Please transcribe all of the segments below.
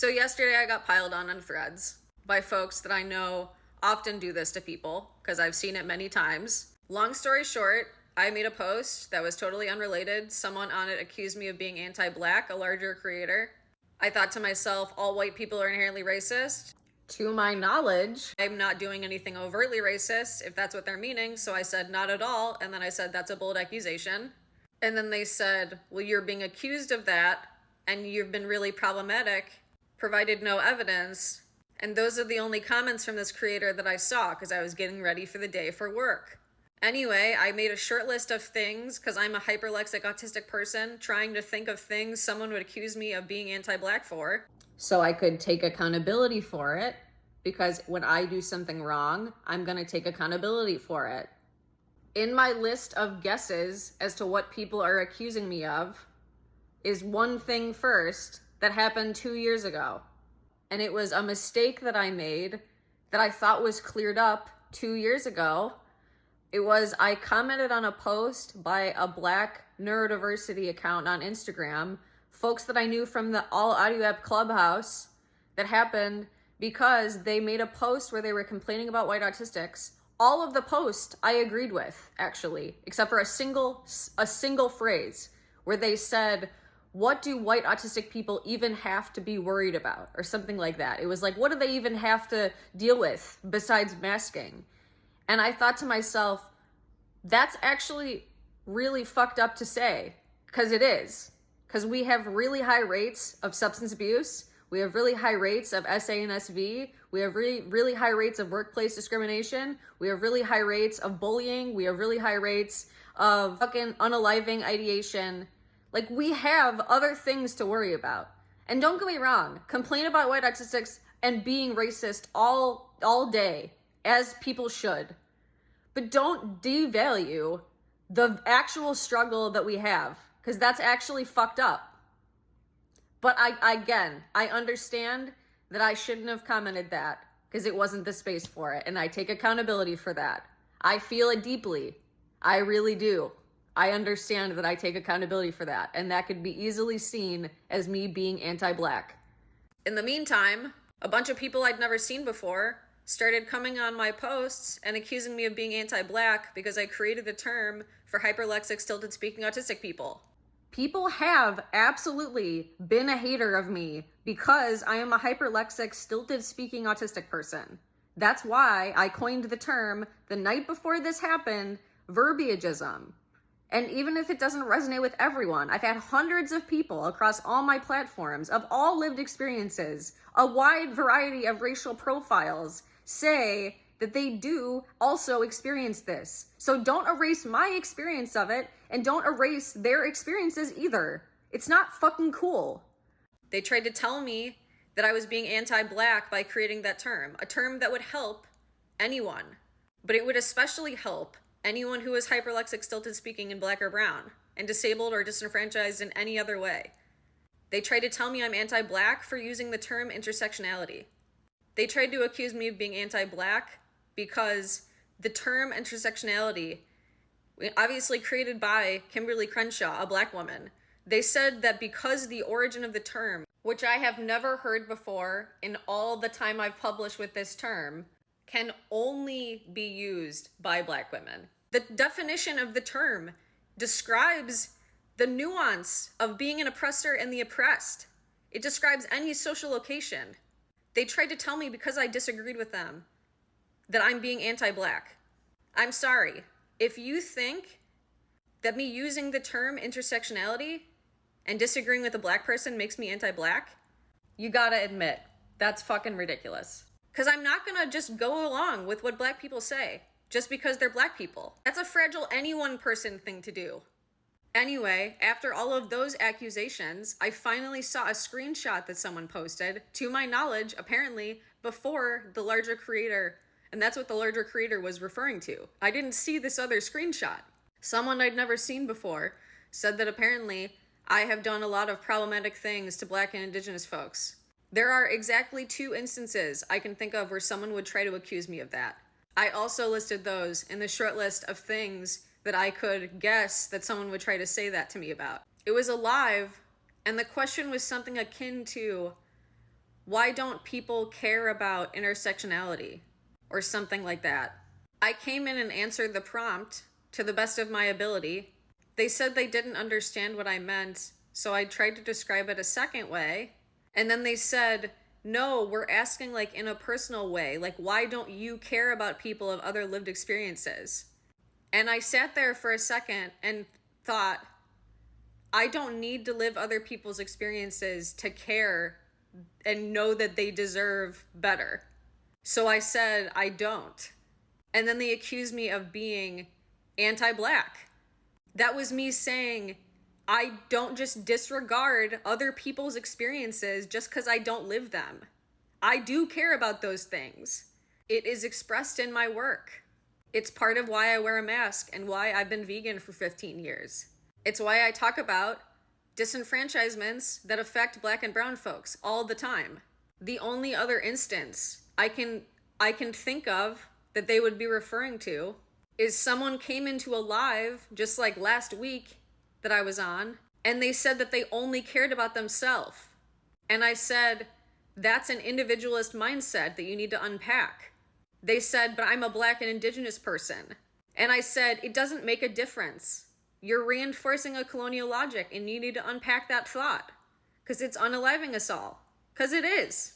So yesterday I got piled on Threads by folks that I know often do this to people because I've seen it many times. Long story short, I made a post that was totally unrelated. Someone on it accused me of being anti-black, a larger creator. I thought to myself, all white people are inherently racist. To my knowledge, I'm not doing anything overtly racist, if that's what they're meaning. So I said, not at all. And then I said, that's a bold accusation. And then they said, well, you're being accused of that and you've been really problematic, provided no evidence. And those are the only comments from this creator that I saw because I was getting ready for the day for work. Anyway, I made a short list of things because I'm a hyperlexic autistic person trying to think of things someone would accuse me of being anti-black for. So I could take accountability for it, because when I do something wrong, I'm going to take accountability for it. In my list of guesses as to what people are accusing me of is one thing first that happened 2 years ago. And it was a mistake that I made that I thought was cleared up 2 years ago. It was, I commented on a post by a Black neurodiversity account on Instagram, folks that I knew from the All Audio App Clubhouse, that happened because they made a post where they were complaining about white autistics. All of the post I agreed with, actually, except for a single phrase where they said, what do white autistic people even have to be worried about? Or something like that. It was like, what do they even have to deal with besides masking? And I thought to myself, that's actually really fucked up to say, because it is. Because we have really high rates of substance abuse. We have really high rates of SA and SV. We have really high rates of workplace discrimination. We have really high rates of bullying. We have really high rates of fucking unaliving ideation. Like, we have other things to worry about. And don't get me wrong, complain about white autistics and being racist all day, as people should. But don't devalue the actual struggle that we have, because that's actually fucked up. But I understand that I shouldn't have commented that because it wasn't the space for it. And I take accountability for that. I feel it deeply. I really do. I understand that I take accountability for that. And that could be easily seen as me being anti-black. In the meantime, a bunch of people I'd never seen before started coming on my posts and accusing me of being anti-black because I created the term for hyperlexic, stilted speaking autistic people. People have absolutely been a hater of me because I am a hyperlexic, stilted speaking autistic person. That's why I coined the term, the night before this happened, verbiagism. And even if it doesn't resonate with everyone, I've had hundreds of people across all my platforms of all lived experiences, a wide variety of racial profiles, say that they do also experience this. So don't erase my experience of it, and don't erase their experiences either. It's not fucking cool. They tried to tell me that I was being anti-black by creating that term, a term that would help anyone, but it would especially help anyone who is hyperlexic, stilted speaking, and black or brown, and disabled or disenfranchised in any other way. They tried to tell me I'm anti-black for using the term intersectionality. They tried to accuse me of being anti-black because the term intersectionality, obviously created by Kimberly Crenshaw, a black woman, they said that because the origin of the term, which I have never heard before in all the time I've published with this term, can only be used by black women. The definition of the term describes the nuance of being an oppressor and the oppressed. It describes any social location. They tried to tell me because I disagreed with them that I'm being anti-black. I'm sorry. If you think that me using the term intersectionality and disagreeing with a black person makes me anti-black, you gotta admit, that's fucking ridiculous. Because I'm not gonna just go along with what black people say just because they're black people. That's a fragile any one person thing to do. Anyway, after all of those accusations, I finally saw a screenshot that someone posted, to my knowledge, apparently, before the larger creator, and that's what the larger creator was referring to. I didn't see this other screenshot. Someone I'd never seen before said that apparently I have done a lot of problematic things to black and indigenous folks. There are exactly 2 instances I can think of where someone would try to accuse me of that. I also listed those in the short list of things that I could guess that someone would try to say that to me about. It was a live, and the question was something akin to, Why don't people care about intersectionality or something like that? I came in and answered the prompt to the best of my ability. They said they didn't understand what I meant, so I tried to describe it a second way. And then they said, no, we're asking like in a personal way. Like, why don't you care about people of other lived experiences? And I sat there for a second and thought, I don't need to live other people's experiences to care and know that they deserve better. So I said, I don't. And then they accused me of being anti-Black. That was me saying, I don't just disregard other people's experiences just because I don't live them. I do care about those things. It is expressed in my work. It's part of why I wear a mask and why I've been vegan for 15 years. It's why I talk about disenfranchisements that affect Black and brown folks all the time. The only other instance I can think of that they would be referring to is someone came into a live just like last week that I was on, and they said that they only cared about themselves. And I said, that's an individualist mindset that you need to unpack. They said, but I'm a Black and Indigenous person. And I said, it doesn't make a difference. You're reinforcing a colonial logic and you need to unpack that thought because it's unaliving us all. Because it is.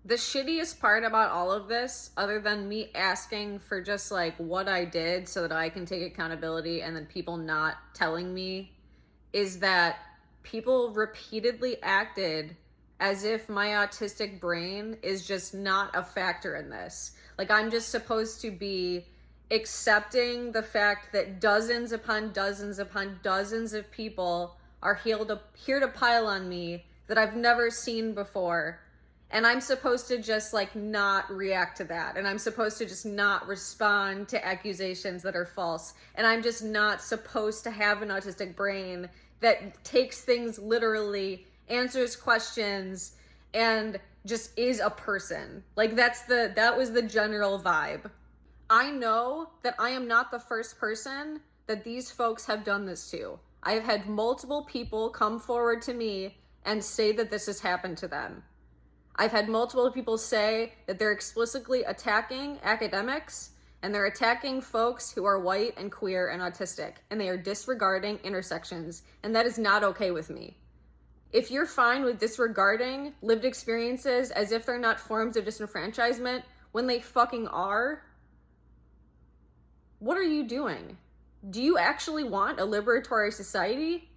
The shittiest part about all of this, other than me asking for just like what I did so that I can take accountability and then people not telling me, is that people repeatedly acted as if my autistic brain is just not a factor in this. Like I'm just supposed to be accepting the fact that dozens upon dozens upon dozens of people are here to pile on me that I've never seen before. And I'm supposed to just like not react to that. And I'm supposed to just not respond to accusations that are false. And I'm just not supposed to have an autistic brain that takes things literally, answers questions, and just is a person. Like that was the general vibe. I know that I am not the first person that these folks have done this to. I have had multiple people come forward to me and say that this has happened to them. I've had multiple people say that they're explicitly attacking academics and they're attacking folks who are white and queer and autistic, and they are disregarding intersections, and that is not okay with me. If you're fine with disregarding lived experiences as if they're not forms of disenfranchisement when they fucking are, what are you doing? Do you actually want a liberatory society?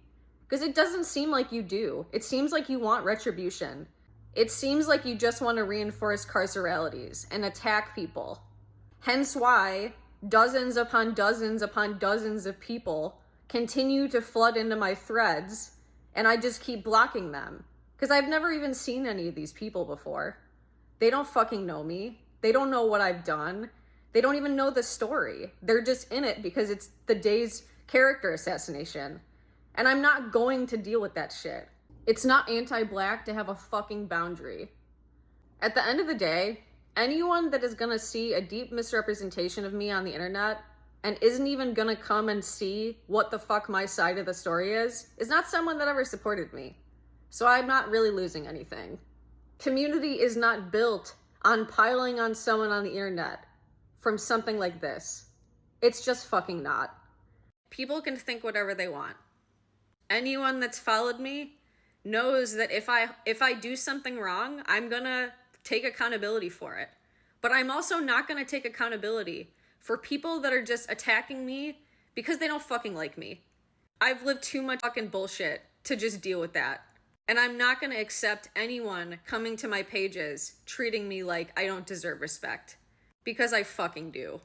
Because it doesn't seem like you do. It seems like you want retribution. It seems like you just want to reinforce carceralities and attack people. Hence why dozens upon dozens upon dozens of people continue to flood into my threads, and I just keep blocking them. Because I've never even seen any of these people before. They don't fucking know me. They don't know what I've done. They don't even know the story. They're just in it because it's the day's character assassination. And I'm not going to deal with that shit. It's not anti-Black to have a fucking boundary. At the end of the day, anyone that is gonna see a deep misrepresentation of me on the internet and isn't even gonna come and see what the fuck my side of the story is not someone that ever supported me. So I'm not really losing anything. Community is not built on piling on someone on the internet from something like this. It's just fucking not. People can think whatever they want. Anyone that's followed me knows that if I do something wrong, I'm gonna take accountability for it. But I'm also not gonna take accountability for people that are just attacking me because they don't fucking like me. I've lived too much fucking bullshit to just deal with that. And I'm not gonna accept anyone coming to my pages treating me like I don't deserve respect. Because I fucking do.